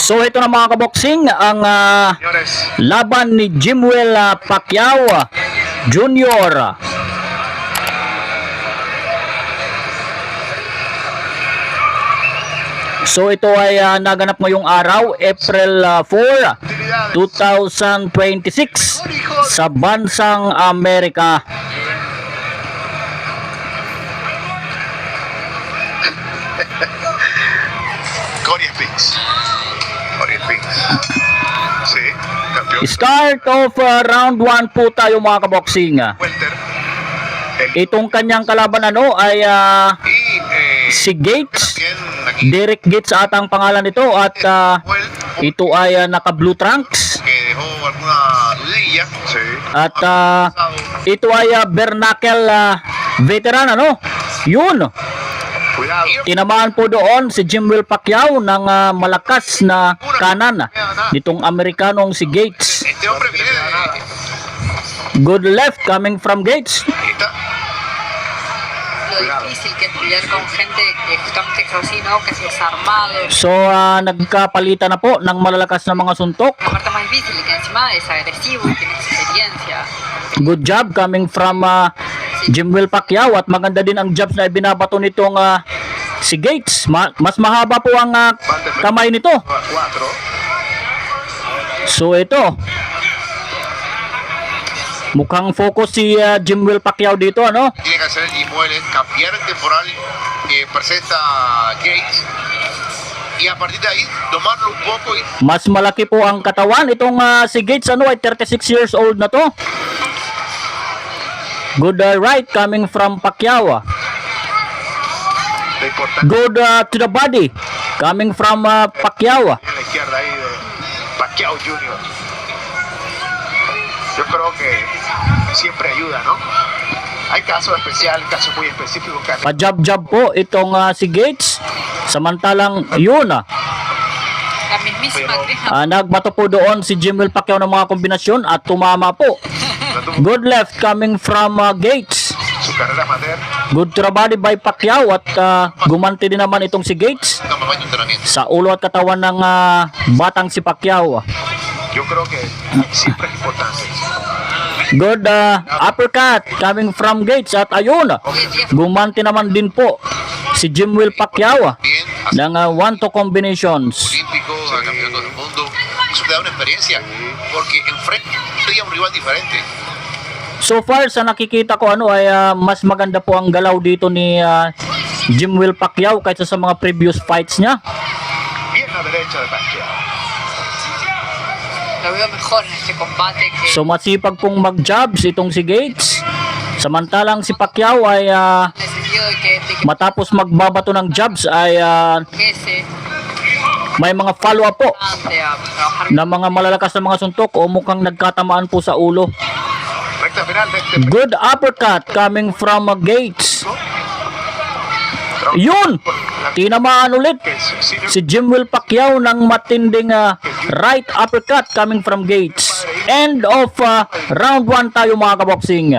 So ito na mga kaboksing ang laban ni Jimwell Pacquiao Jr. So ito ay naganap ngayong araw, April 4, 2026 sa bansang Amerika. Cody Spinks. Sí, campeón. Start of round 1 po tayo mga kaboksing. Welter. Itong kanyang kalaban ay si Gates, También aquí Derek Gates atang pangalan nito, at ito ay naka blue trunks, que dejó alguna dudilla. Sí. at ito ay Bernacle veteran, ano? Yun, Cuidado. tinamaan po doon si Jimwell Pacquiao ng malakas na kanan nitong Amerikanong si Gates. Este hombre viene de nada. Good left coming from Gates. Ahí está. Lo difícil que es pelear con gente que justamente así, ¿no? Que es desarmado. So nagkapalitan na po ng malalakas na mga suntok. La parte más difícil y que encima es agresivo y tiene experiencia. Good job coming from Jimwell Pacquiao, at maganda din ang jabs na ibinabato nitong si Gates. Mas mahaba po ang kamay nito. 4. So ito, mukhang focus si Jimwell Pacquiao dito, ano? Tiene que hacer el Jimwell es cambiar el temporal que presenta Gates y a partir de ahí tomarlo un poco y Mas malaki po ang katawan itong si Gates, ano, ay 36 years old na to. Good right coming from Pacquiao. lo importante Good to the body coming from Pacquiao. en la izquierda ahí de Pacquiao Jr. Yo creo que siempre ayuda, ¿no? Hay casos especiales, casos muy específicos que Pa-jab-jab po itong si Gates. Samantalang yun, La mismísima Chris nagbato po doon si Jimwell Pacquiao ng mga kombinasyon at tumama po. no tuvo Good left coming from Gates. su carrera amateur, Good to the body by Pacquiao, at gumanti din naman itong si Gates no me baño entrenamiento. sa ulo at katawan ng batang si Pacquiao. Yo creo que siempre es importante. Good uppercut coming from Gates, at ayun, gumanti naman din po si Jimwell Pacquiao Bien, ng 1-2 combinations. olímpico, a campeonato del mundo, eso te da una experiencia, porque enfrente a un rival diferente. So far sa nakikita ko, ano, ay mas maganda po ang galaw dito ni Jimwell Pacquiao kaysa sa mga previous fights niya. Bien la derecha de Pacquiao. lo veo mejor en este combate que So masipag pong mag-jabs itong si Gates. Samantalang si Pacquiao ay en el sentido de que matapos magbabato ng jabs ay ese may mga follow-up po ante a trabajar na mga malalakas na mga suntok o mukhang nagkatamaan po sa ulo. Recta final de este Good uppercut coming from Gates. Yun! Tinamaan ulit si Jimwell Pacquiao ng matinding right uppercut coming from Gates. End of round 1 tayo mga kaboksing.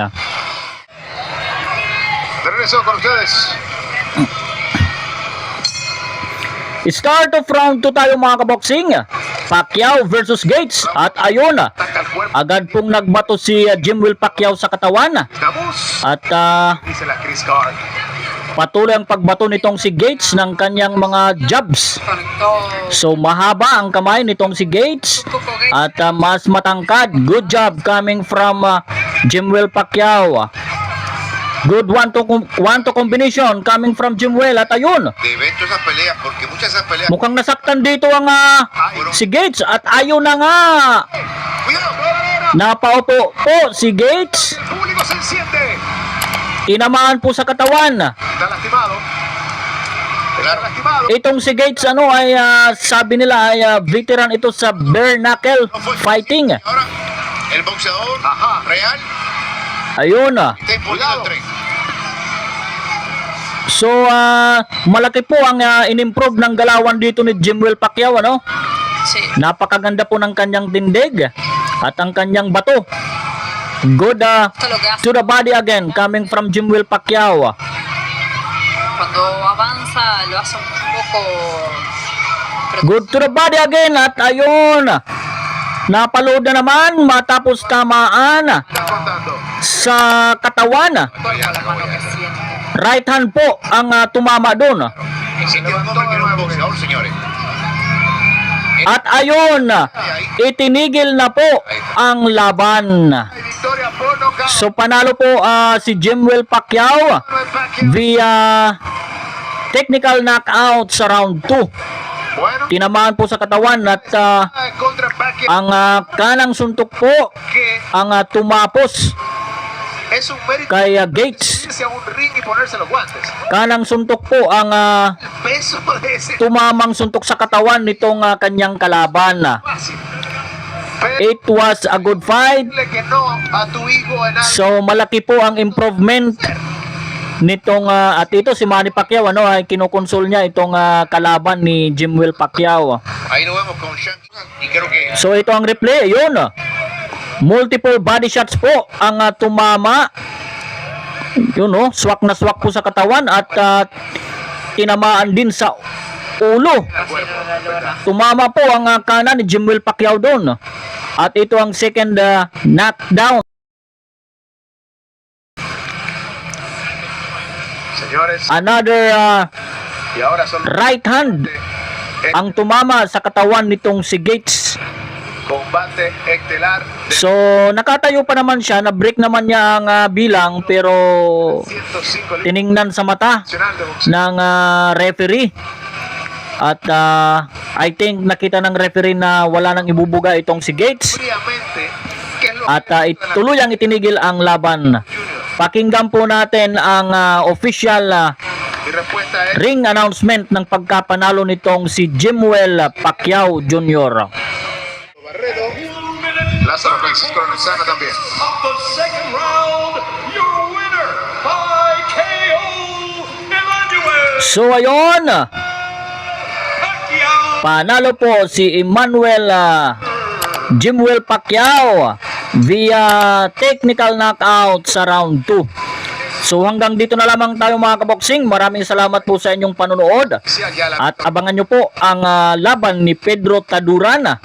De regreso con ustedes. Start of round 2 tayo mga kaboksing. Pacquiao versus Gates, at ayun, Ataca el cuerpo. agad pong nagbato si Jimwell Pacquiao sa katawan, Estamos. at Dice la Chris Card. patuloy ang pagbato nitong si Gates ng kanyang mga jabs. conectó So mahaba ang kamay nitong si Gates, un poco que at mas matangkad. Good job coming from Jimwell Pacquiao. Good 1-2 combination coming from Jimwell, at ayun, De evento esas peleas, porque muchas de esas peleas. mukhang nasaktan dito ang si Gates, at ayun na nga, Cuidado. napaupo po si Gates. El público se enciende. Tinamaan po sa katawan. Está lastimado. Está lastimado. Itong si Gates, ano, ay sabi nila ay veteran ito sa bare knuckle fighting. Ahora, el boxeador real Ayun. está impulsando el tren. So malaki po ang inimprove ng galawan dito ni Jimwell Pacquiao, ano? sí, Napakaganda po ng kanyang tindig at ang kanyang bato. Good esto lo que hace to the body again coming from Jimwell Pacquiao. cuando avanza lo hace un poco Good to the body again. At ayun, napaload na naman matapos tamaan Está contando. sa katawan. Todavía la la mano caboya. que siente. Right hand po ang tumama doon. Existe un hombre que no es boxeador, señores. At ayun, itinigil na po ang laban. Hay victoria por nocaut. So panalo po si Jimwell Pacquiao via technical knockout sa round 2. Bueno, Tinamaan po sa katawan at contra Pacquiao, ang kanang suntok po que ang tumapos es un mérito kay Gates. irse a un ring y ponerse los guantes. Kanang suntok po ang El peso de ese tumamang suntok sa katawan nitong kanyang kalaban. fácil. Pero It was a good fight. dile que no a tu hijo en algo. So malaki po ang improvement nitong at ito si Manny Pacquiao ay kinukonsol niya itong kalaban ni Jimwell Pacquiao. Ahí lo vemos con Shank y creo que So ito ang replay, yun. Multiple body shots po ang tumama. Yun swak na swak po sa katawan at tinamaan din sa ulo. Tumama po ang kanan ni Jimwell Pacquiao doon. At ito ang second knockdown. señores, Another y ahora son right hand ang tumama sa katawan nitong si Gates. combate estelar de So nakatayo pa naman siya, na-break naman niya ang bilang pero 105 tiningnan sa mata nacional de boxeo. ng referee. At I think nakita ng referee na wala nang ibubuga itong si Gates. Fríamente, ¿qué es lo At que tuluyang itinigil ang laban. Junior? Pakinggan po natin ang official Mi respuesta es ring announcement ng pagkapanalo nitong si Jimwell Pacquiao Jr. Barredo, Lázaro Francisco Lozano también. Of the second round, your winner by KO, Emmanuel So ayun, Pacquiao. panalo po si Jimwell Pacquiao via technical knockout sa round 2. So hanggang dito na lamang tayo mga kaboksing. Maraming salamat po sa inyong panonood. Sí, allá la At abangan nyo po ang laban ni Pedro Tadurana